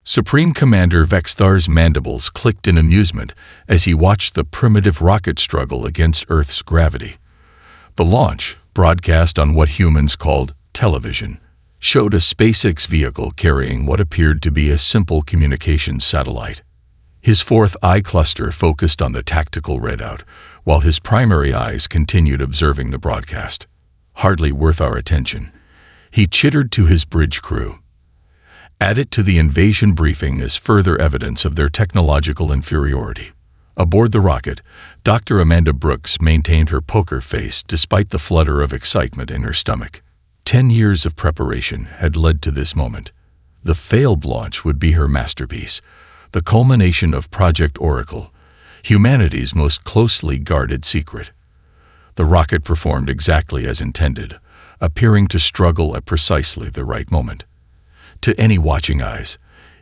Supreme Commander Vexthar's mandibles clicked in amusement as he watched the primitive rocket struggle against Earth's gravity. The launch, broadcast on what humans called television, showed a SpaceX vehicle carrying what appeared to be a simple communications satellite. His fourth eye cluster focused on the tactical readout, while his primary eyes continued observing the broadcast. Hardly worth our attention, he chittered to his bridge crew. Add it to the invasion briefing as further evidence of their technological inferiority. Aboard the rocket, Dr. Amanda Brooks maintained her poker face despite the flutter of excitement in her stomach. 10 years of preparation had led to this moment. The failed launch would be her masterpiece, the culmination of Project Oracle, humanity's most closely guarded secret. The rocket performed exactly as intended, appearing to struggle at precisely the right moment. To any watching eyes,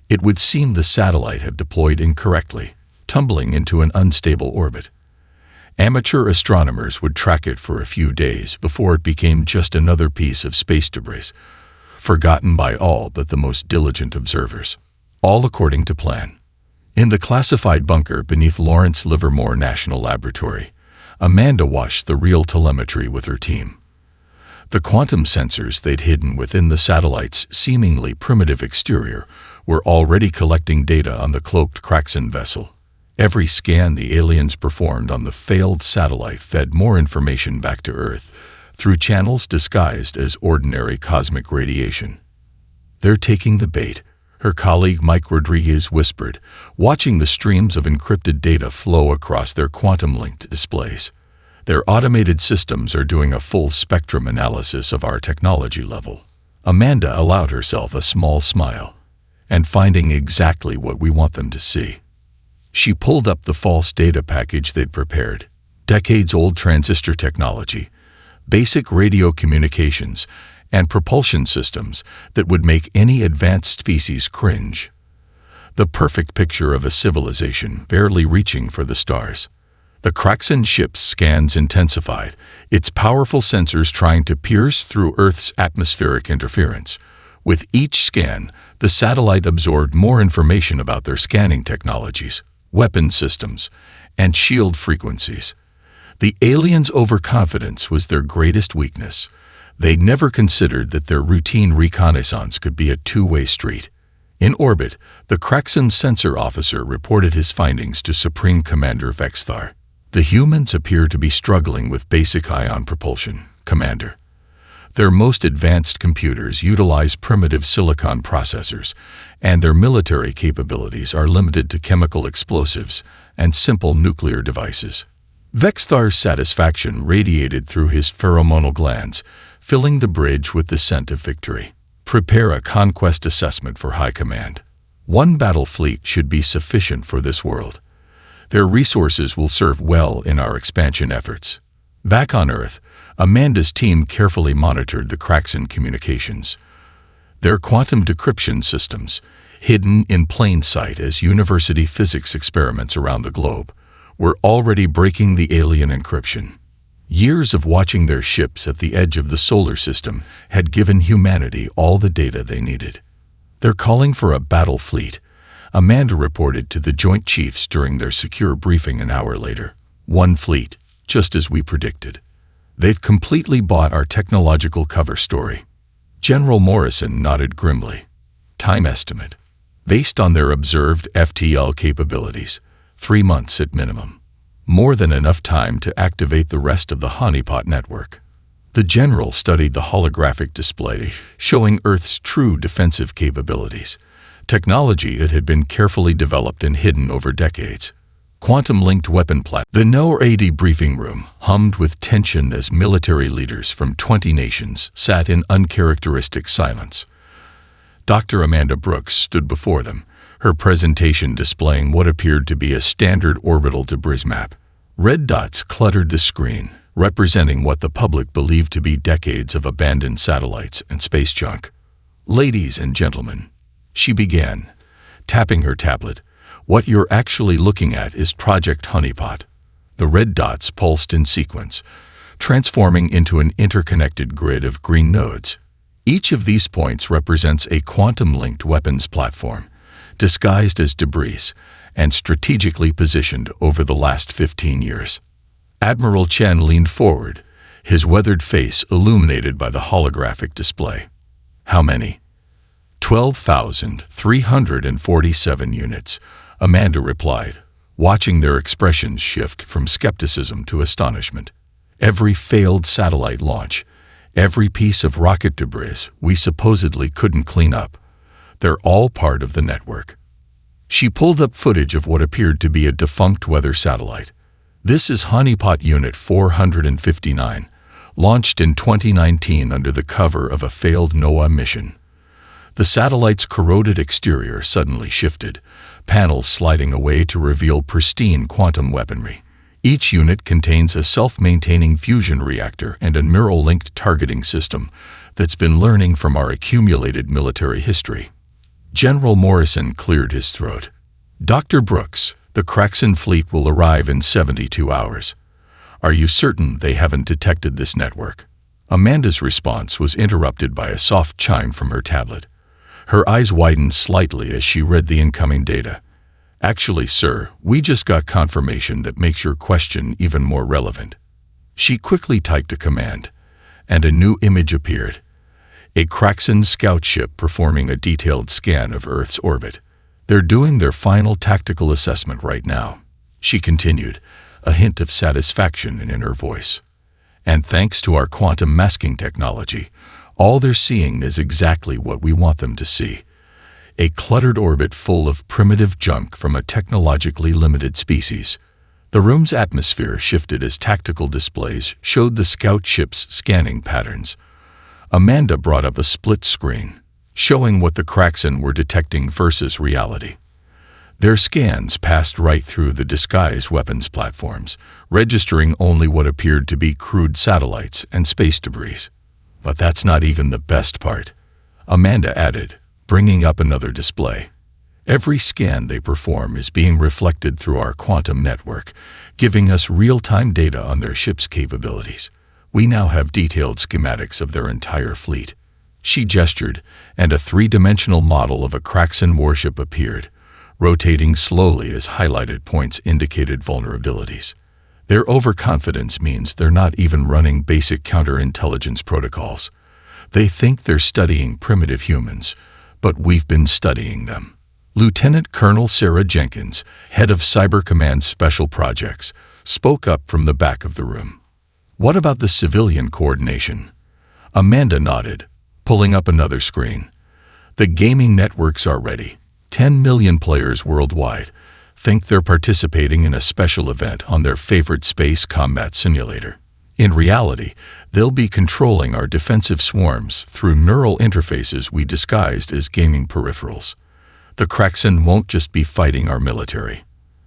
it would seem the satellite had deployed incorrectly, tumbling into an unstable orbit. Amateur astronomers would track it for a few days before it became just another piece of space debris, forgotten by all but the most diligent observers. All according to plan. In the classified bunker beneath Lawrence Livermore National Laboratory, Amanda watched the real telemetry with her team. The quantum sensors they'd hidden within the satellite's seemingly primitive exterior were already collecting data on the cloaked Kraxan vessel. Every scan the aliens performed on the failed satellite fed more information back to Earth through channels disguised as ordinary cosmic radiation. "They're taking the bait," her colleague Mike Rodriguez whispered, watching the streams of encrypted data flow across their quantum-linked displays. "Their automated systems are doing a full spectrum analysis of our technology level." Amanda allowed herself a small smile. "And finding exactly what we want them to see." She pulled up the false data package they'd prepared. Decades-old transistor technology, basic radio communications, and propulsion systems that would make any advanced species cringe. The perfect picture of a civilization barely reaching for the stars. The Kraxan ship's scans intensified, its powerful sensors trying to pierce through Earth's atmospheric interference. With each scan, the satellite absorbed more information about their scanning technologies, weapon systems, and shield frequencies. The aliens' overconfidence was their greatest weakness. They'd never considered that their routine reconnaissance could be a two-way street. In orbit, the Kraxan sensor officer reported his findings to Supreme Commander Vexthar. "The humans appear to be struggling with basic ion propulsion, Commander. Their most advanced computers utilize primitive silicon processors, and their military capabilities are limited to chemical explosives and simple nuclear devices." Vexthar's satisfaction radiated through his pheromonal glands, filling the bridge with the scent of victory. "Prepare a conquest assessment for High Command. 1 battle fleet should be sufficient for this world. Their resources will serve well in our expansion efforts." Back on Earth, Amanda's team carefully monitored the Kraxan communications. Their quantum decryption systems, hidden in plain sight as university physics experiments around the globe, were already breaking the alien encryption. Years of watching their ships at the edge of the solar system had given humanity all the data they needed. "They're calling for a battle fleet," Amanda reported to the Joint Chiefs during their secure briefing an hour later. "1 fleet, just as we predicted. They've completely bought our technological cover story." General Morrison nodded grimly. "Time estimate. Based on their observed FTL capabilities, 3 months at minimum. More than enough time to activate the rest of the honeypot network." The general studied the holographic display, showing Earth's true defensive capabilities, technology that had been carefully developed and hidden over decades. Quantum-linked weapon platform. The NORAD briefing room hummed with tension as military leaders from 20 nations sat in uncharacteristic silence. Dr. Amanda Brooks stood before them, her presentation displaying what appeared to be a standard orbital debris map. Red dots cluttered the screen, representing what the public believed to be decades of abandoned satellites and space junk. "Ladies and gentlemen," she began, tapping her tablet, "what you're actually looking at is Project Honeypot." The red dots pulsed in sequence, transforming into an interconnected grid of green nodes. Each of these points represents a quantum-linked weapons platform, disguised as debris, and strategically positioned over the last 15 years. Admiral Chen leaned forward, his weathered face illuminated by the holographic display. How many? 12,347 units, Amanda replied, watching their expressions shift from skepticism to astonishment. Every failed satellite launch, every piece of rocket debris we supposedly couldn't clean up, they're all part of the network. She pulled up footage of what appeared to be a defunct weather satellite. This is Honeypot Unit 459, launched in 2019 under the cover of a failed NOAA mission. The satellite's corroded exterior suddenly shifted, panels sliding away to reveal pristine quantum weaponry. Each unit contains a self-maintaining fusion reactor and a neural-linked targeting system that's been learning from our accumulated military history. General Morrison cleared his throat. Dr. Brooks, the Kraxan fleet will arrive in 72 hours. Are you certain they haven't detected this network? Amanda's response was interrupted by a soft chime from her tablet. Her eyes widened slightly as she read the incoming data. Actually, sir, we just got confirmation that makes your question even more relevant. She quickly typed a command, and a new image appeared. A Kraxan scout ship performing a detailed scan of Earth's orbit. They're doing their final tactical assessment right now, she continued, a hint of satisfaction in her voice. And thanks to our quantum masking technology, all they're seeing is exactly what we want them to see. A cluttered orbit full of primitive junk from a technologically limited species. The room's atmosphere shifted as tactical displays showed the scout ship's scanning patterns. Amanda brought up a split screen, showing what the Kraxan were detecting versus reality. Their scans passed right through the disguised weapons platforms, registering only what appeared to be crude satellites and space debris. But that's not even the best part, Amanda added, bringing up another display. Every scan they perform is being reflected through our quantum network, giving us real-time data on their ship's capabilities. We now have detailed schematics of their entire fleet. She gestured, and a three-dimensional model of a Kraxan warship appeared, rotating slowly as highlighted points indicated vulnerabilities. Their overconfidence means they're not even running basic counterintelligence protocols. They think they're studying primitive humans, but we've been studying them. Lieutenant Colonel Sarah Jenkins, head of Cyber Command's Special Projects, spoke up from the back of the room. What about the civilian coordination? Amanda nodded, pulling up another screen. The gaming networks are ready. 10 million players worldwide think they're participating in a special event on their favorite space combat simulator. In reality, they'll be controlling our defensive swarms through neural interfaces we disguised as gaming peripherals. The Kraxan won't just be fighting our military.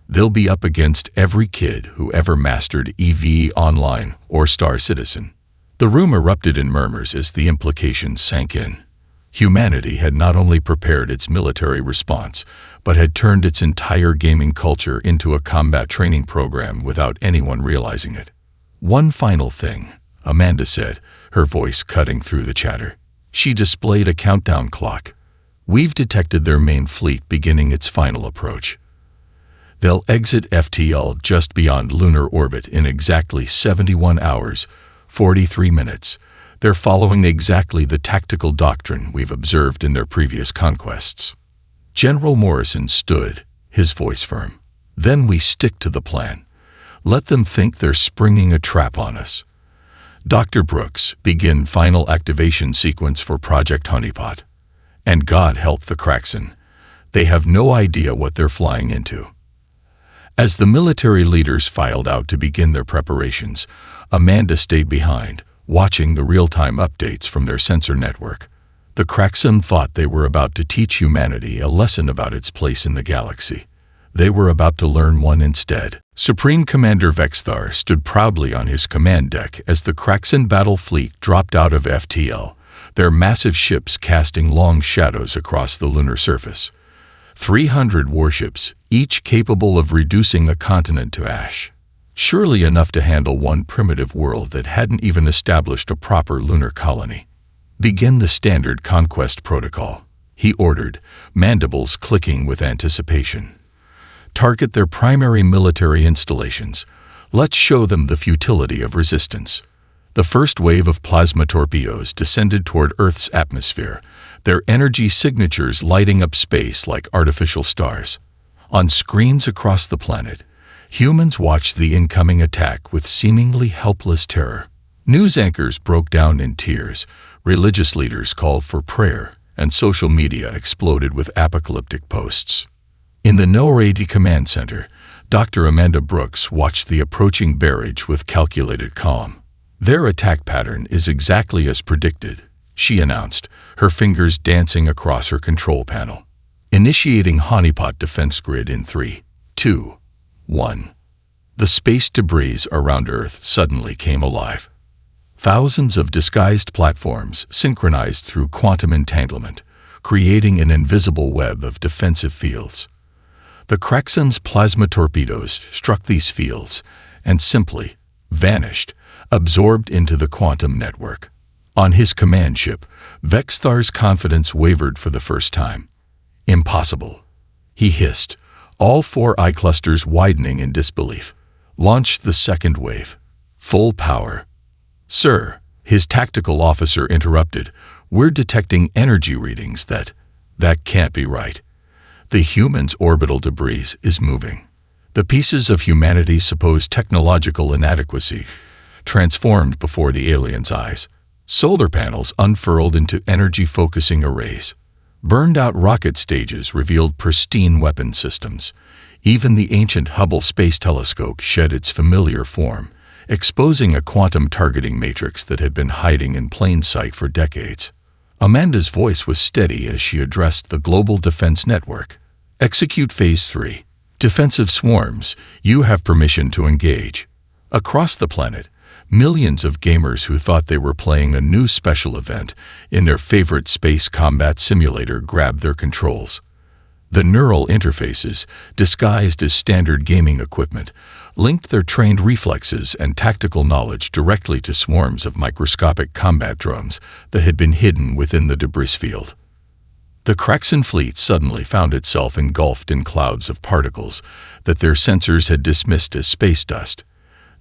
They'll be up against every kid who ever mastered EV Online or Star Citizen. The room erupted in murmurs as the implications sank in. Humanity had not only prepared its military response, but had turned its entire gaming culture into a combat training program without anyone realizing it. One final thing, Amanda said, her voice cutting through the chatter. She displayed a countdown clock. We've detected their main fleet beginning its final approach. They'll exit FTL just beyond lunar orbit in exactly 71 hours, 43 minutes. They're following exactly the tactical doctrine we've observed in their previous conquests. General Morrison stood, his voice firm. Then we stick to the plan. Let them think they're springing a trap on us. Dr. Brooks, begin final activation sequence for Project Honeypot. And God help the Kraxan. They have no idea what they're flying into. As the military leaders filed out to begin their preparations, Amanda stayed behind, watching the real-time updates from their sensor network. The Kraxan thought they were about to teach humanity a lesson about its place in the galaxy. They were about to learn one instead. Supreme Commander Vexthar stood proudly on his command deck as the Kraxan battle fleet dropped out of FTL, their massive ships casting long shadows across the lunar surface. 300 warships, each capable of reducing a continent to ash. Surely enough to handle one primitive world that hadn't even established a proper lunar colony. Begin the standard conquest protocol. he ordered, mandibles clicking with anticipation. "Target their primary military installations. Let's show them the futility of resistance." The first wave of plasma torpedoes descended toward Earth's atmosphere, their energy signatures lighting up space like artificial stars. On screens across the planet, humans watched the incoming attack with seemingly helpless terror. News anchors broke down in tears, religious leaders called for prayer, and social media exploded with apocalyptic posts. In the Narration Command Center, Dr. Amanda Brooks watched the approaching barrage with calculated calm. "Their attack pattern is exactly as predicted," she announced, her fingers dancing across her control panel. "Initiating honeypot defense grid in 3, 2, 1. The space debris around Earth suddenly came alive. Thousands of disguised platforms synchronized through quantum entanglement, creating an invisible web of defensive fields. The Kraxen's plasma torpedoes struck these fields and simply vanished, absorbed into the quantum network. On his command ship, Vexthar's confidence wavered for the first time. "Impossible," he hissed, all 4 eye clusters widening in disbelief. "Launch the second wave. Full power." "Sir," his tactical officer interrupted, "we're detecting energy readings that can't be right. The humans' orbital debris is moving. The pieces of humanity's supposed technological inadequacy transformed before the aliens' eyes. Solar panels unfurled into energy-focusing arrays. Burned-out rocket stages revealed pristine weapon systems. Even the ancient Hubble Space Telescope shed its familiar form, exposing a quantum targeting matrix that had been hiding in plain sight for decades." Amanda's voice was steady as she addressed the Global Defense Network. "Execute Phase 3. Defensive swarms, you have permission to engage." Across the planet, millions of gamers who thought they were playing a new special event in their favorite space combat simulator grabbed their controls. The neural interfaces, disguised as standard gaming equipment, linked their trained reflexes and tactical knowledge directly to swarms of microscopic combat drones that had been hidden within the debris field. The Kraxen fleet suddenly found itself engulfed in clouds of particles that their sensors had dismissed as space dust.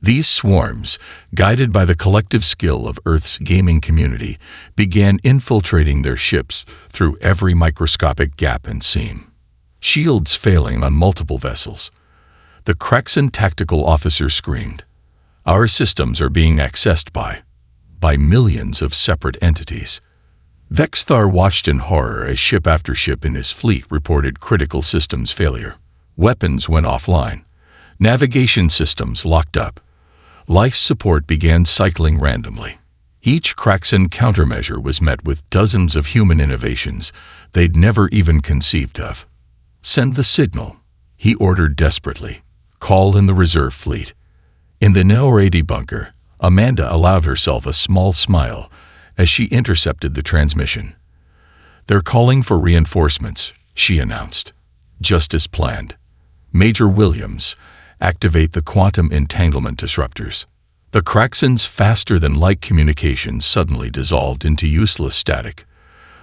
These swarms, guided by the collective skill of Earth's gaming community, began infiltrating their ships through every microscopic gap and seam. Shields failing on multiple vessels. The Kraxen tactical officer screamed, "Our systems are being accessed by millions of separate entities." Vexthar watched in horror as ship after ship in his fleet reported critical systems failure. Weapons went offline. Navigation systems locked up. Life support began cycling randomly. Each Kraxen countermeasure was met with dozens of human innovations they'd never even conceived of. "Send the signal," he ordered desperately. "Call in the reserve fleet." In the Narration bunker, Amanda allowed herself a small smile as she intercepted the transmission. "They're calling for reinforcements," she announced. "Just as planned. Major Williams, activate the quantum entanglement disruptors." The Kraxen's faster-than-light communications suddenly dissolved into useless static.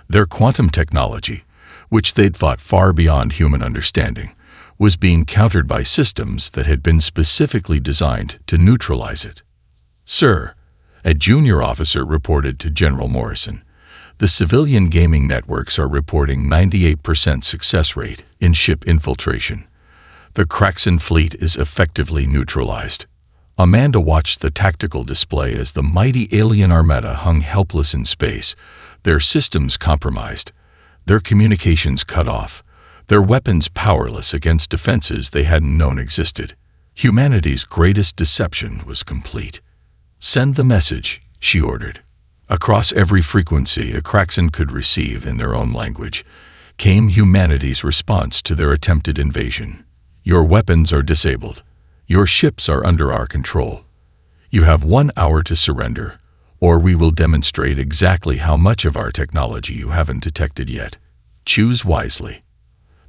Their quantum technology, which they'd thought far beyond human understanding, was being countered by systems that had been specifically designed to neutralize it. "Sir," a junior officer reported to General Morrison, "the civilian gaming networks are reporting 98% success rate in ship infiltration. The Kraxen fleet is effectively neutralized." Amanda watched the tactical display as the mighty alien armada hung helpless in space, their systems compromised, their communications cut off, their weapons powerless against defenses they hadn't known existed. Humanity's greatest deception was complete. "Send the message," she ordered. Across every frequency a Kraxen could receive in their own language came humanity's response to their attempted invasion. "Your weapons are disabled. Your ships are under our control. You have 1 hour to surrender, or we will demonstrate exactly how much of our technology you haven't detected yet. Choose wisely."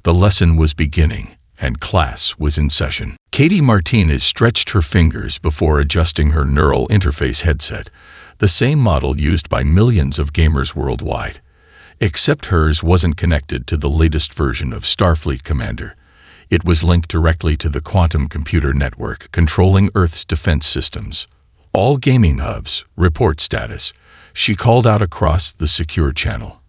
The lesson was beginning, and class was in session. Katie Martinez stretched her fingers before adjusting her neural interface headset, the same model used by millions of gamers worldwide. Except hers wasn't connected to the latest version of Starfleet Commander. It was linked directly to the quantum computer network controlling Earth's defense systems. All gaming hubs, report status, she called out across the secure channel.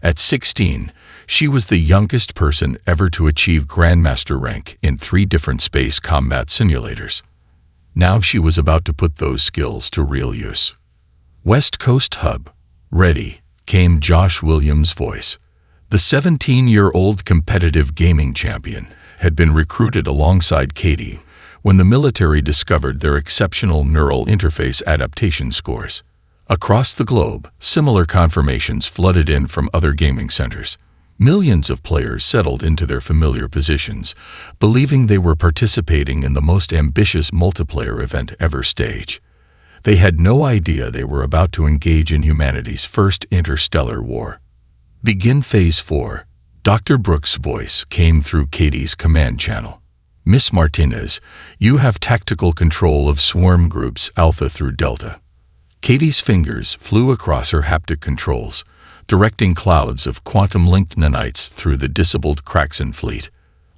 At 16, she was the youngest person ever to achieve Grandmaster rank in 3 different space combat simulators. Now she was about to put those skills to real use. West Coast Hub, ready, came Josh Williams' voice. The 17-year-old competitive gaming champion had been recruited alongside Katie when the military discovered their exceptional neural interface adaptation scores. Across the globe, similar confirmations flooded in from other gaming centers. Millions of players settled into their familiar positions, believing they were participating in the most ambitious multiplayer event ever staged. They had no idea they were about to engage in humanity's first interstellar war. Begin Phase 4. Dr. Brooks' voice came through Katie's command channel. Miss Martinez, you have tactical control of swarm groups Alpha through Delta. Katie's fingers flew across her haptic controls, directing clouds of quantum-linked nanites through the disabled Kraxan fleet.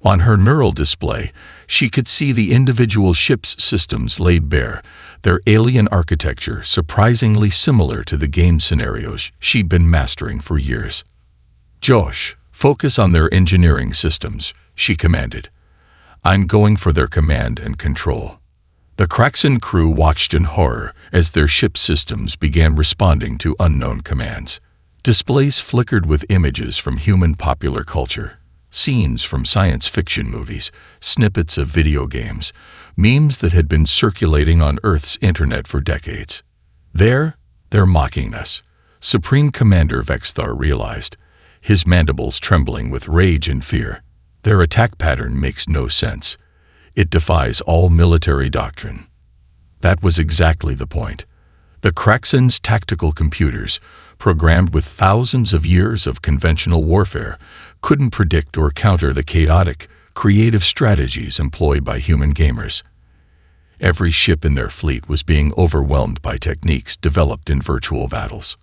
On her neural display, she could see the individual ship's systems laid bare, their alien architecture surprisingly similar to the game scenarios she'd been mastering for years. Josh, focus on their engineering systems, she commanded. I'm going for their command and control. The Kraxan crew watched in horror as their ship systems began responding to unknown commands. Displays flickered with images from human popular culture, scenes from science fiction movies, snippets of video games, memes that had been circulating on Earth's internet for decades. They're mocking us, Supreme Commander Vexthar realized, his mandibles trembling with rage and fear. Their attack pattern makes no sense. It defies all military doctrine. That was exactly the point. The Kraxan's tactical computers, programmed with thousands of years of conventional warfare, couldn't predict or counter the chaotic, creative strategies employed by human gamers. Every ship in their fleet was being overwhelmed by techniques developed in virtual battles.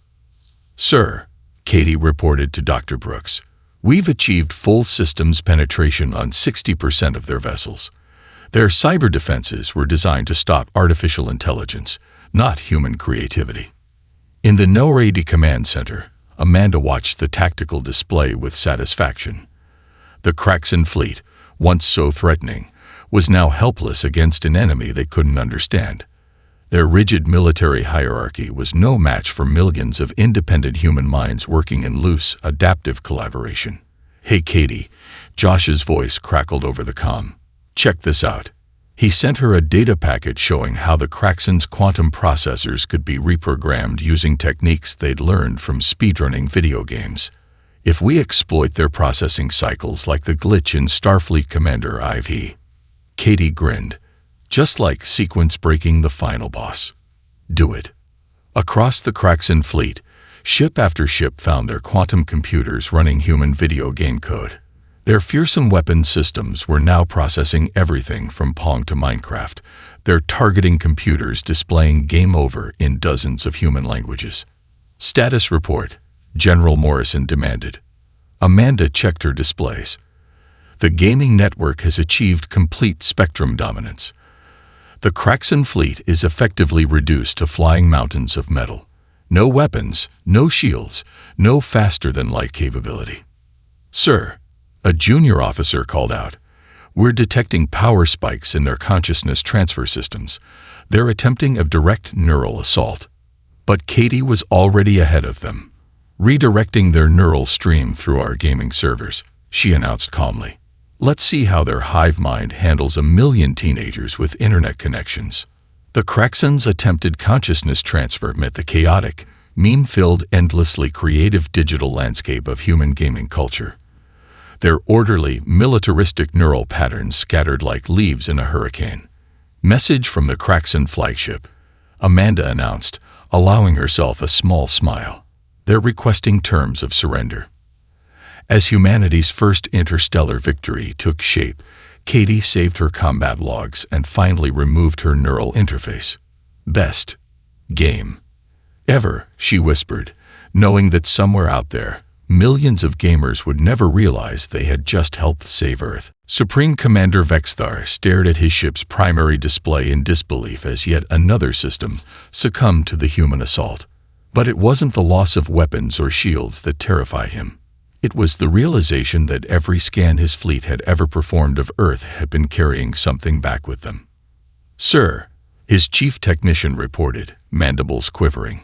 Sir, Katie reported to Dr. Brooks, we've achieved full systems penetration on 60% of their vessels. Their cyber defenses were designed to stop artificial intelligence, not human creativity. In the No-Ready Command Center, Amanda watched the tactical display with satisfaction. The Kraxan fleet, once so threatening, was now helpless against an enemy they couldn't understand. Their rigid military hierarchy was no match for millions of independent human minds working in loose, adaptive collaboration. Hey Katie, Josh's voice crackled over the comm. Check this out. He sent her a data packet showing how the Kraxan's quantum processors could be reprogrammed using techniques they'd learned from speedrunning video games. If we exploit their processing cycles like the glitch in Starfleet Commander IV. Katie grinned. Just like sequence breaking the final boss. Do it. Across the Kraxan fleet, ship after ship found their quantum computers running human video game code. Their fearsome weapon systems were now processing everything from Pong to Minecraft, their targeting computers displaying game over in dozens of human languages. Status report, General Morrison demanded. Amanda checked her displays. The gaming network has achieved complete spectrum dominance. The Kraxan fleet is effectively reduced to flying mountains of metal. No weapons, no shields, no faster-than-light capability. Sir, a junior officer called out, we're detecting power spikes in their consciousness transfer systems. They're attempting a direct neural assault. But Katie was already ahead of them. Redirecting their neural stream through our gaming servers, she announced calmly. Let's see how their hive mind handles 1 million teenagers with internet connections. The Kraxan's attempted consciousness transfer met the chaotic, meme-filled, endlessly creative digital landscape of human gaming culture. Their orderly, militaristic neural patterns scattered like leaves in a hurricane. Message from the Kraxan flagship, Amanda announced, allowing herself a small smile. They're requesting terms of surrender. As humanity's first interstellar victory took shape, Katie saved her combat logs and finally removed her neural interface. Best game ever, she whispered, knowing that somewhere out there, millions of gamers would never realize they had just helped save Earth. Supreme Commander Vexthar stared at his ship's primary display in disbelief as yet another system succumbed to the human assault. But it wasn't the loss of weapons or shields that terrified him. It was the realization that every scan his fleet had ever performed of Earth had been carrying something back with them. "Sir," his chief technician reported, mandibles quivering,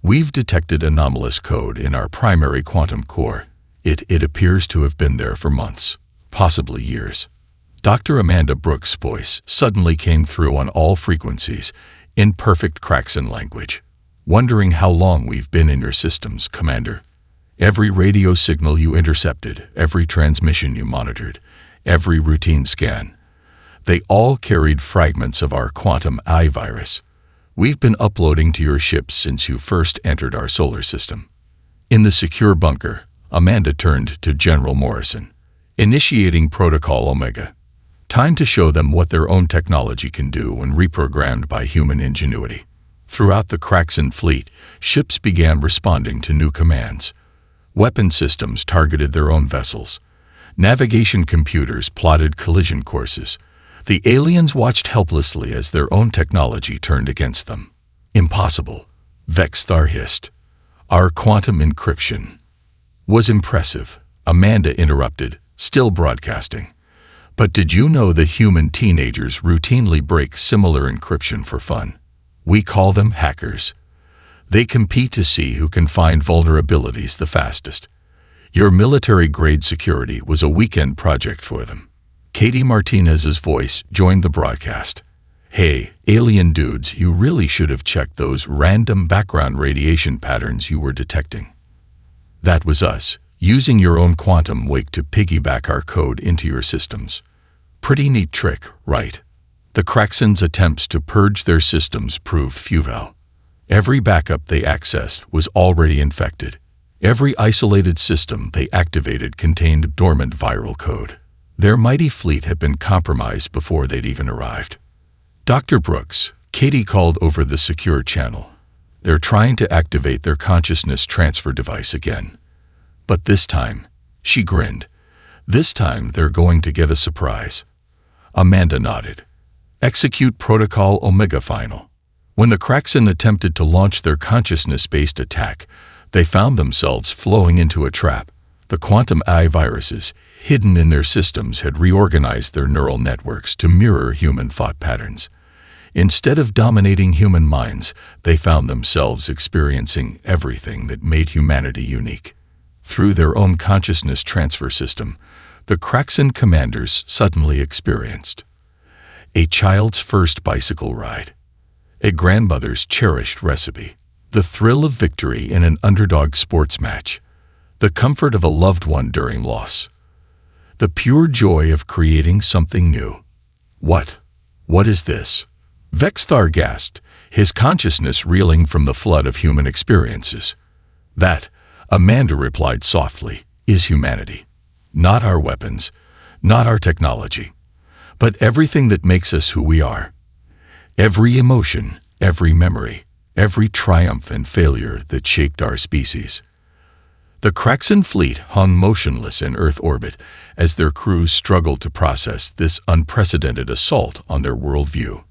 "we've detected anomalous code in our primary quantum core. It appears to have been there for months, possibly years." Dr. Amanda Brooks' voice suddenly came through on all frequencies, in perfect Kraxan language. "Wondering how long we've been in your systems, Commander. Every radio signal you intercepted, every transmission you monitored, every routine scan, they all carried fragments of our quantum eye virus. We've been uploading to your ships since you first entered our solar system." In the secure bunker, Amanda turned to General Morrison, initiating Protocol Omega. Time to show them what their own technology can do when reprogrammed by human ingenuity. Throughout the Kraxan fleet, ships began responding to new commands. Weapon systems targeted their own vessels. Navigation computers plotted collision courses. The aliens watched helplessly as their own technology turned against them. "Impossible," Vexthar hissed. "Our quantum encryption was impressive," Amanda interrupted, still broadcasting. "But did you know that human teenagers routinely break similar encryption for fun? We call them hackers. They compete to see who can find vulnerabilities the fastest. Your military-grade security was a weekend project for them." Katie Martinez's voice joined the broadcast. "Hey, alien dudes, you really should have checked those random background radiation patterns you were detecting. That was us, using your own quantum wake to piggyback our code into your systems. Pretty neat trick, right?" The Kraxans' attempts to purge their systems proved futile. Every backup they accessed was already infected. Every isolated system they activated contained dormant viral code. Their mighty fleet had been compromised before they'd even arrived. "Dr. Brooks," Katie called over the secure channel. "They're trying to activate their consciousness transfer device again. But this time," she grinned, "this time they're going to get a surprise." Amanda nodded. "Execute Protocol Omega Final." When the Kraxan attempted to launch their consciousness-based attack, they found themselves flowing into a trap. The quantum eye viruses, hidden in their systems, had reorganized their neural networks to mirror human thought patterns. Instead of dominating human minds, they found themselves experiencing everything that made humanity unique. Through their own consciousness transfer system, the Kraxan commanders suddenly experienced a child's first bicycle ride, a grandmother's cherished recipe, the thrill of victory in an underdog sports match, the comfort of a loved one during loss, the pure joy of creating something new. What is this?" Vexthar gasped, his consciousness reeling from the flood of human experiences. "That," Amanda replied softly, "is humanity. Not our weapons, not our technology, but everything that makes us who we are. Every emotion, every memory, every triumph and failure that shaped our species." The Kraxan fleet hung motionless in Earth orbit as their crews struggled to process this unprecedented assault on their worldview.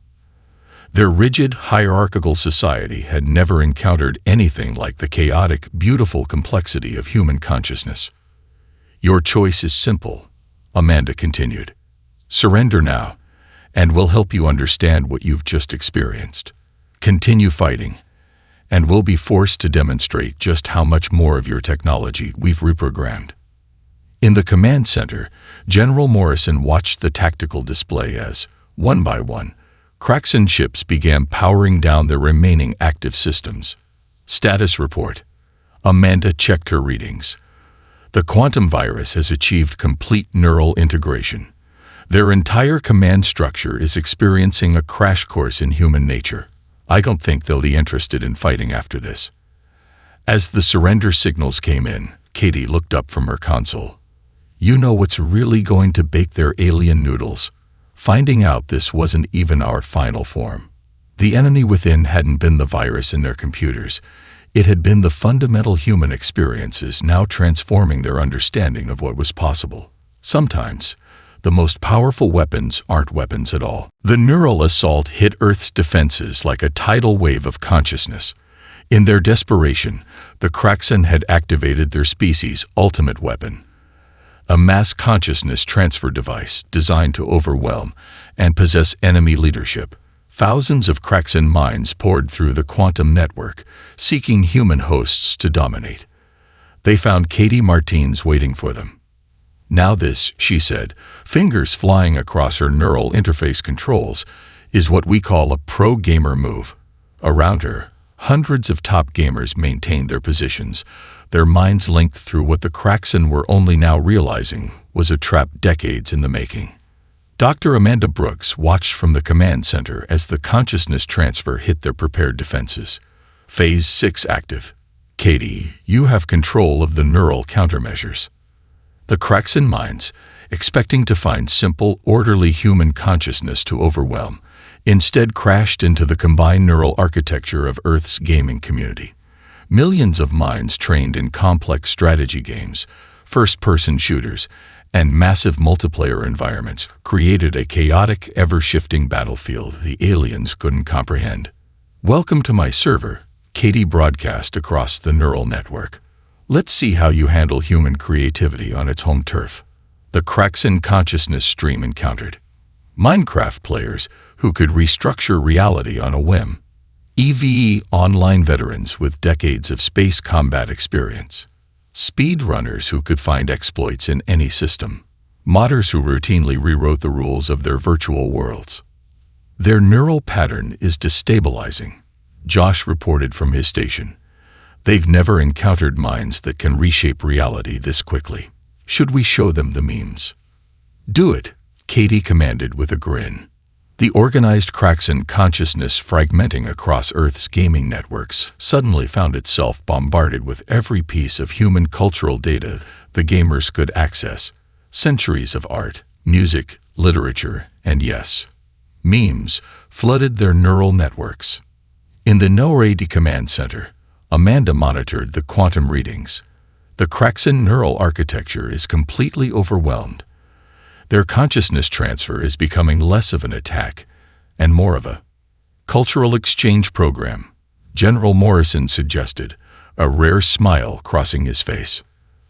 Their rigid, hierarchical society had never encountered anything like the chaotic, beautiful complexity of human consciousness. "Your choice is simple," Amanda continued. "Surrender now, and we'll help you understand what you've just experienced. Continue fighting, and we'll be forced to demonstrate just how much more of your technology we've reprogrammed." In the command center, General Morrison watched the tactical display as, one by one, Kraxan ships began powering down their remaining active systems. "Status report." Amanda checked her readings. "The quantum virus has achieved complete neural integration. Their entire command structure is experiencing a crash course in human nature. I don't think they'll be interested in fighting after this." As the surrender signals came in, Katie looked up from her console. "You know what's really going to bake their alien noodles? Finding out this wasn't even our final form. The enemy within hadn't been the virus in their computers. It had been the fundamental human experiences now transforming their understanding of what was possible. Sometimes, the most powerful weapons aren't weapons at all. The neural assault hit Earth's defenses like a tidal wave of consciousness. In their desperation, the Kraxen had activated their species' ultimate weapon, a mass consciousness transfer device designed to overwhelm and possess enemy leadership. Thousands of Kraxen minds poured through the quantum network, seeking human hosts to dominate. They found Katie Martins waiting for them. Now this, she said, fingers flying across her neural interface controls, is what we call a pro-gamer move. Around her, hundreds of top gamers maintained their positions, their minds linked through what the Kraxen were only now realizing was a trap decades in the making. Dr. Amanda Brooks watched from the command center as the consciousness transfer hit their prepared defenses. Phase 6 active. Katie, you have control of the neural countermeasures. The Kraxen minds, expecting to find simple, orderly human consciousness to overwhelm, instead crashed into the combined neural architecture of Earth's gaming community. Millions of minds trained in complex strategy games, first-person shooters, and massive multiplayer environments created a chaotic, ever-shifting battlefield the aliens couldn't comprehend. Welcome to my server, Katie broadcast across the neural network. Let's see how you handle human creativity on its home turf. The Kraxen consciousness stream encountered Minecraft players who could restructure reality on a whim, EVE online veterans with decades of space combat experience, speedrunners who could find exploits in any system, modders who routinely rewrote the rules of their virtual worlds. Their neural pattern is destabilizing, Josh reported from his station. They've never encountered minds that can reshape reality this quickly. Should we show them the memes? Do it, Katie commanded with a grin. The organized Kraxen consciousness fragmenting across Earth's gaming networks suddenly found itself bombarded with every piece of human cultural data the gamers could access. Centuries of art, music, literature, and yes, memes flooded their neural networks. In the NORAD command center, Amanda monitored the quantum readings. The Kraxen neural architecture is completely overwhelmed. Their consciousness transfer is becoming less of an attack and more of a cultural exchange program, General Morrison suggested, a rare smile crossing his face.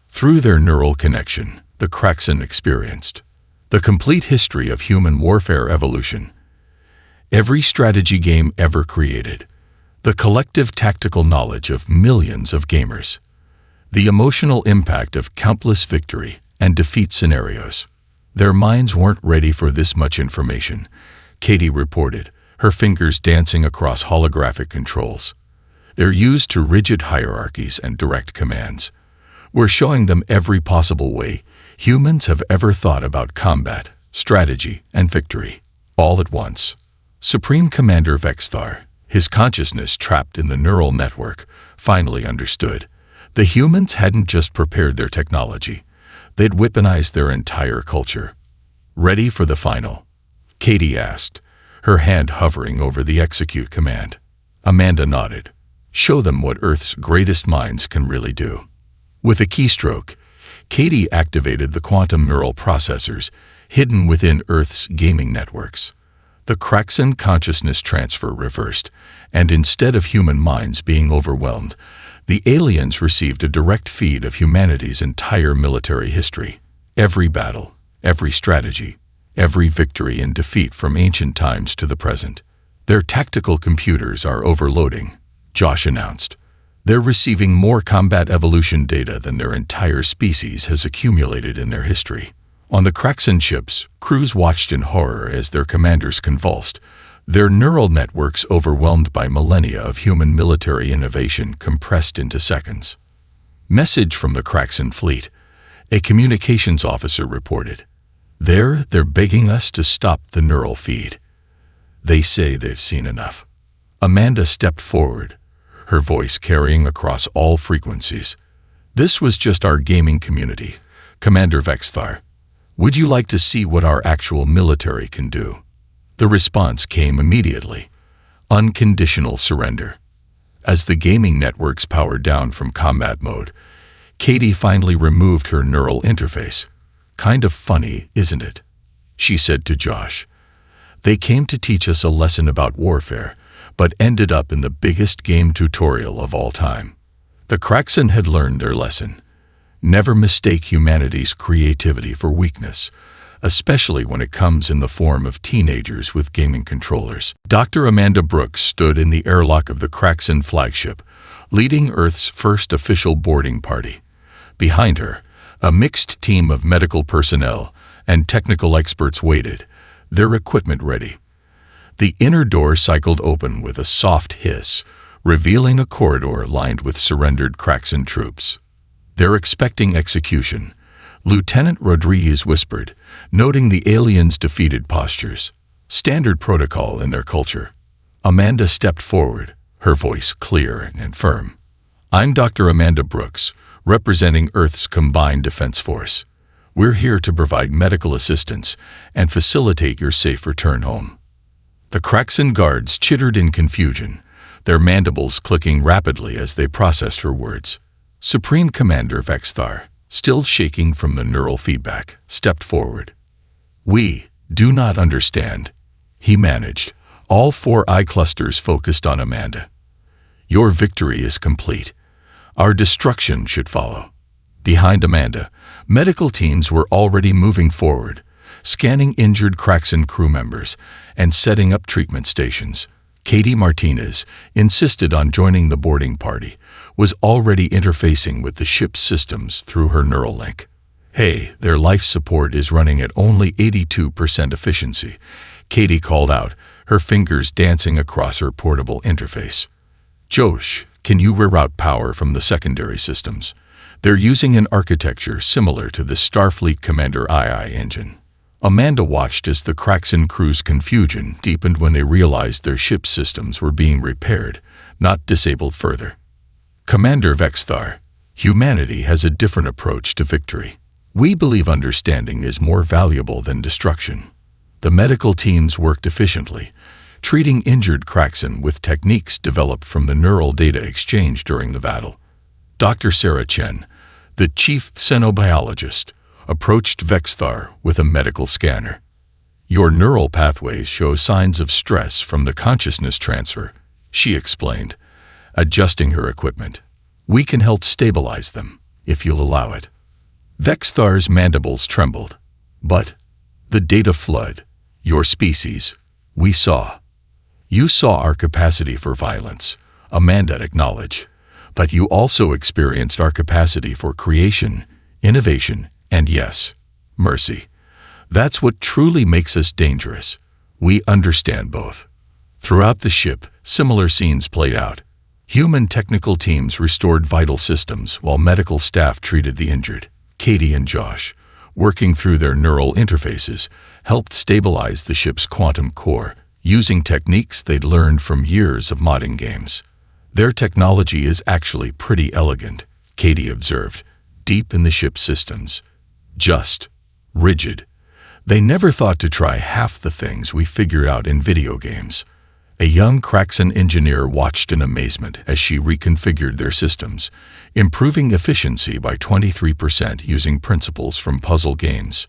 Through their neural connection, the Kraxen experienced the complete history of human warfare evolution. Every strategy game ever created, the collective tactical knowledge of millions of gamers, the emotional impact of countless victory and defeat scenarios. Their minds weren't ready for this much information, Katie reported, her fingers dancing across holographic controls. They're used to rigid hierarchies and direct commands. We're showing them every possible way humans have ever thought about combat, strategy, and victory, all at once. Supreme Commander Vexthar, his consciousness trapped in the neural network, finally understood. The humans hadn't just prepared their technology. They'd weaponized their entire culture. Ready for the final? Katie asked, her hand hovering over the execute command. Amanda nodded. Show them what Earth's greatest minds can really do. With a keystroke, Katie activated the quantum neural processors hidden within Earth's gaming networks. The Kraxen consciousness transfer reversed, and instead of human minds being overwhelmed, the aliens received a direct feed of humanity's entire military history. Every battle, every strategy, every victory and defeat from ancient times to the present. Their tactical computers are overloading, Josh announced. They're receiving more combat evolution data than their entire species has accumulated in their history. On the Kraxen ships, crews watched in horror as their commanders convulsed, their neural networks overwhelmed by millennia of human military innovation compressed into seconds. Message from the Kraxen fleet, a communications officer reported. They're begging us to stop the neural feed. They say they've seen enough. Amanda stepped forward, her voice carrying across all frequencies. This was just our gaming community, Commander Vexthar. Would you like to see what our actual military can do? The response came immediately. Unconditional surrender. As the gaming networks powered down from combat mode, Katie finally removed her neural interface. "Kind of funny, isn't it?" she said to Josh. "They came to teach us a lesson about warfare, but ended up in the biggest game tutorial of all time." The Kraxan had learned their lesson. Never mistake humanity's creativity for weakness, especially when it comes in the form of teenagers with gaming controllers. Dr. Amanda Brooks stood in the airlock of the Kraxan flagship, leading Earth's first official boarding party. Behind her, a mixed team of medical personnel and technical experts waited, their equipment ready. The inner door cycled open with a soft hiss, revealing a corridor lined with surrendered Kraxan troops. "They're expecting execution," Lieutenant Rodriguez whispered, noting the aliens' defeated postures. Standard protocol in their culture. Amanda stepped forward, her voice clear and firm. "I'm Dr. Amanda Brooks, representing Earth's Combined Defense Force. We're here to provide medical assistance and facilitate your safe return home." The Kraxan guards chittered in confusion, their mandibles clicking rapidly as they processed her words. Supreme Commander Vexthar, still shaking from the neural feedback, stepped forward. "We do not understand," he managed, all 4 eye clusters focused on Amanda. "Your victory is complete. Our destruction should follow." Behind Amanda, medical teams were already moving forward, scanning injured Kraxan crew members and setting up treatment stations. Katie Martinez insisted on joining the boarding party, was already interfacing with the ship's systems through her neural link. "Hey, their life support is running at only 82% efficiency," Katie called out, her fingers dancing across her portable interface. "Josh, can you reroute power from the secondary systems? They're using an architecture similar to the Starfleet Commander II engine." Amanda watched as the Kraxan crew's confusion deepened when they realized their ship's systems were being repaired, not disabled further. "Commander Vexthar, humanity has a different approach to victory. We believe understanding is more valuable than destruction." The medical teams worked efficiently, treating injured Kraxan with techniques developed from the neural data exchange during the battle. Dr. Sarah Chen, the chief xenobiologist, approached Vexthar with a medical scanner. "Your neural pathways show signs of stress from the consciousness transfer," she explained, adjusting her equipment. "We can help stabilize them, if you'll allow it." Vexthar's mandibles trembled. "But the data flood, your species, we saw." "You saw our capacity for violence," Amanda acknowledged, "but you also experienced our capacity for creation, innovation, and yes, mercy. That's what truly makes us dangerous. We understand both." Throughout the ship, similar scenes played out. Human technical teams restored vital systems while medical staff treated the injured. Katie and Josh, working through their neural interfaces, helped stabilize the ship's quantum core, using techniques they'd learned from years of modding games. "Their technology is actually pretty elegant," Katie observed, deep in the ship's systems. "Just rigid. They never thought to try half the things we figure out in video games." A young Kraxan engineer watched in amazement as she reconfigured their systems, improving efficiency by 23% using principles from puzzle games.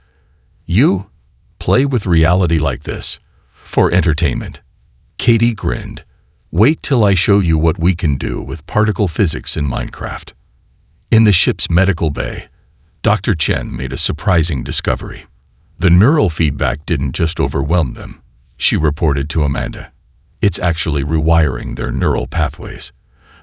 "You play with reality like this for entertainment?" Katie grinned. "Wait till I show you what we can do with particle physics in Minecraft." In the ship's medical bay, Dr. Chen made a surprising discovery. The neural feedback didn't just overwhelm them, she reported to Amanda. It's actually rewiring their neural pathways.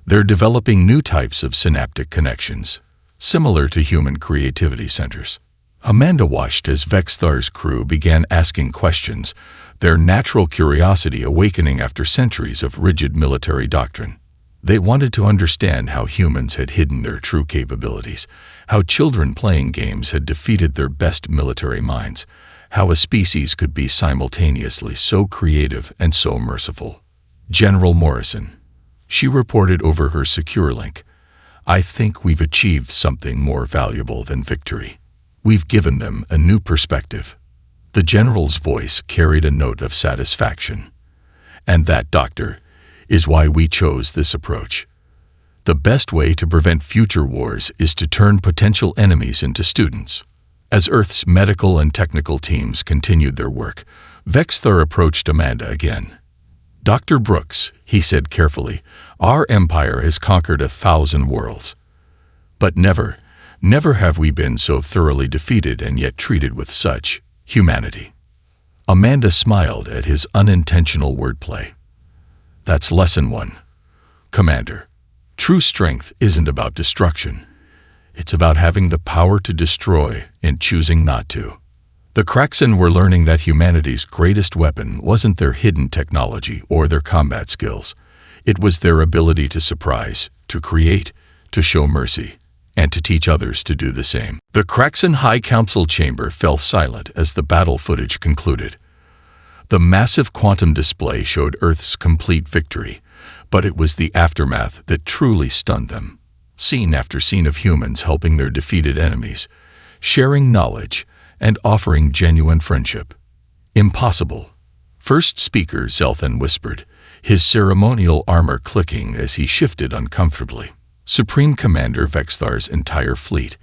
They're developing new types of synaptic connections, similar to human creativity centers. Amanda watched as Vexthar's crew began asking questions, their natural curiosity awakening after centuries of rigid military doctrine. They wanted to understand how humans had hidden their true capabilities, how children playing games had defeated their best military minds, how a species could be simultaneously so creative and so merciful. "General Morrison," she reported over her secure link, "I think we've achieved something more valuable than victory. We've given them a new perspective." The general's voice carried a note of satisfaction. "And that, Doctor, is why we chose this approach. The best way to prevent future wars is to turn potential enemies into students. As Earth's medical and technical teams continued their work, Vexthar approached Amanda again. "Dr. Brooks," he said carefully, "our empire has conquered 1,000 worlds. But never have we been so thoroughly defeated and yet treated with such humanity." Amanda smiled at his unintentional wordplay. "That's lesson 1, Commander. True strength isn't about destruction. It's about having the power to destroy and choosing not to." The Kraxan were learning that humanity's greatest weapon wasn't their hidden technology or their combat skills. It was their ability to surprise, to create, to show mercy, and to teach others to do the same. The Kraxan High Council chamber fell silent as the battle footage concluded. The massive quantum display showed Earth's complete victory, but it was the aftermath that truly stunned them. Scene after scene of humans helping their defeated enemies, sharing knowledge, and offering genuine friendship. "Impossible," first speaker Zelthan whispered, his ceremonial armor clicking as he shifted uncomfortably. Supreme Commander Vexthar's entire fleet,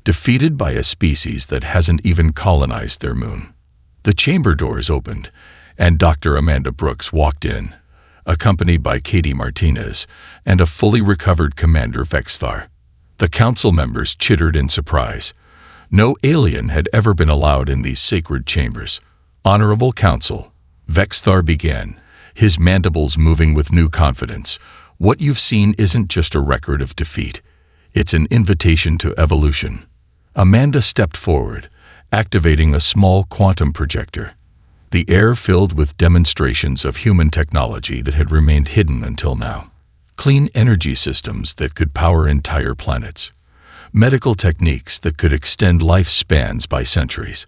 defeated by a species that hasn't even colonized their moon. The chamber doors opened, and Dr. Amanda Brooks walked in, accompanied by Katie Martinez and a fully recovered Commander Vexthar. The council members chittered in surprise. No alien had ever been allowed in these sacred chambers. "Honorable Council," Vexthar began, his mandibles moving with new confidence. "What you've seen isn't just a record of defeat. It's an invitation to evolution." Amanda stepped forward, activating a small quantum projector. The air filled with demonstrations of human technology that had remained hidden until now. Clean energy systems that could power entire planets. Medical techniques that could extend lifespans by centuries.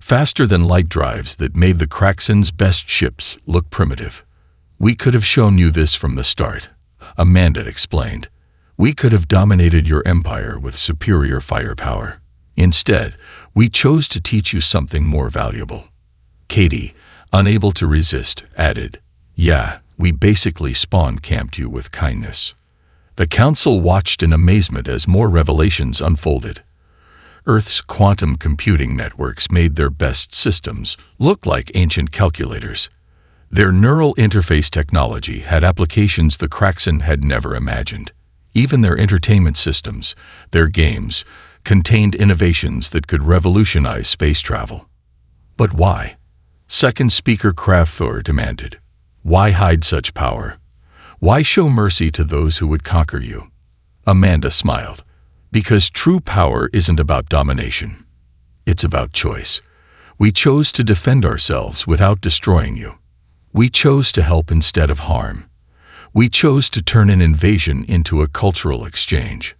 Faster-than-light drives that made the Kraxan's best ships look primitive. "We could have shown you this from the start," Amanda explained. "We could have dominated your empire with superior firepower. Instead, we chose to teach you something more valuable." Katie, unable to resist, added, "Yeah, we basically spawn-camped you with kindness." The council watched in amazement as more revelations unfolded. Earth's quantum computing networks made their best systems look like ancient calculators. Their neural interface technology had applications the Kraxan had never imagined. Even their entertainment systems, their games, contained innovations that could revolutionize space travel. But why? Second speaker Kravthor demanded. Why hide such power? Why show mercy to those who would conquer you? Amanda smiled. Because true power isn't about domination. It's about choice. We chose to defend ourselves without destroying you. We chose to help instead of harm. We chose to turn an invasion into a cultural exchange.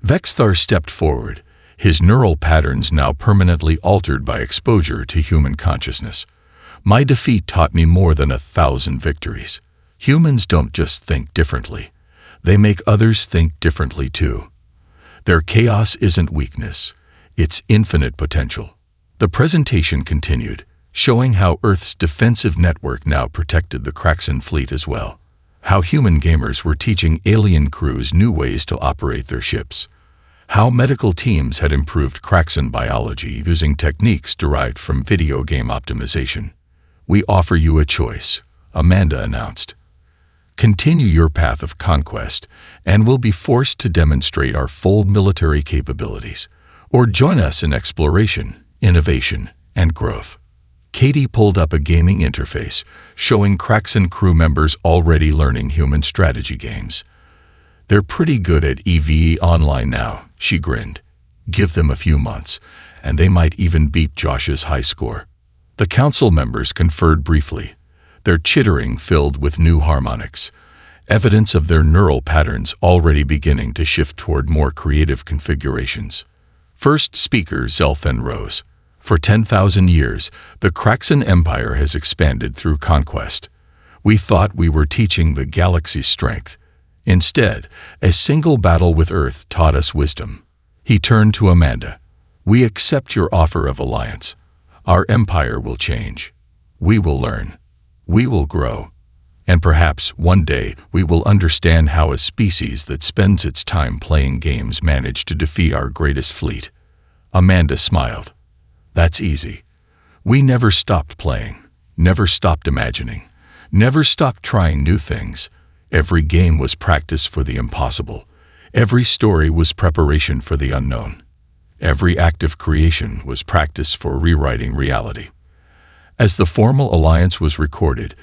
Vexthar stepped forward, his neural patterns now permanently altered by exposure to human consciousness. My defeat taught me more than 1,000 victories. Humans don't just think differently. They make others think differently too. Their chaos isn't weakness. It's infinite potential. The presentation continued, showing how Earth's defensive network now protected the Kraxan fleet as well. How human gamers were teaching alien crews new ways to operate their ships. How medical teams had improved Kraxan biology using techniques derived from video game optimization. We offer you a choice, Amanda announced. Continue your path of conquest, and we'll be forced to demonstrate our full military capabilities, or join us in exploration, innovation, and growth. Katie pulled up a gaming interface, showing Kraxan crew members already learning human strategy games. They're pretty good at EVE Online now, she grinned. Give them a few months, and they might even beat Josh's high score. The council members conferred briefly, their chittering filled with new harmonics, evidence of their neural patterns already beginning to shift toward more creative configurations. First speaker Zelthan rose. For 10,000 years, the Kraxan Empire has expanded through conquest. We thought we were teaching the galaxy's strength. Instead, a single battle with Earth taught us wisdom. He turned to Amanda. We accept your offer of alliance. Our empire will change. We will learn. We will grow. And perhaps one day we will understand how a species that spends its time playing games managed to defeat our greatest fleet. Amanda smiled. That's easy. We never stopped playing, never stopped imagining, never stopped trying new things. Every game was practice for the impossible. Every story was preparation for the unknown. Every act of creation was practice for rewriting reality. As the formal alliance was recorded,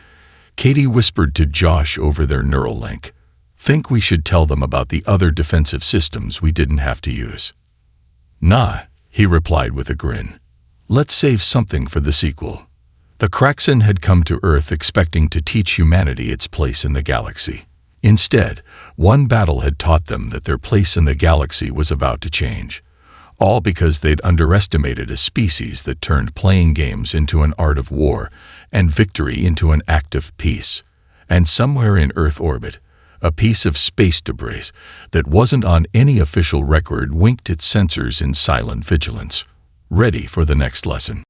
Katie whispered to Josh over their neural link, "Think we should tell them about the other defensive systems we didn't have to use?" "Nah," he replied with a grin. "Let's save something for the sequel." The Kraxan had come to Earth expecting to teach humanity its place in the galaxy. Instead, one battle had taught them that their place in the galaxy was about to change. All because they'd underestimated a species that turned playing games into an art of war and victory into an act of peace. And somewhere in Earth orbit, a piece of space debris that wasn't on any official record winked its sensors in silent vigilance, ready for the next lesson.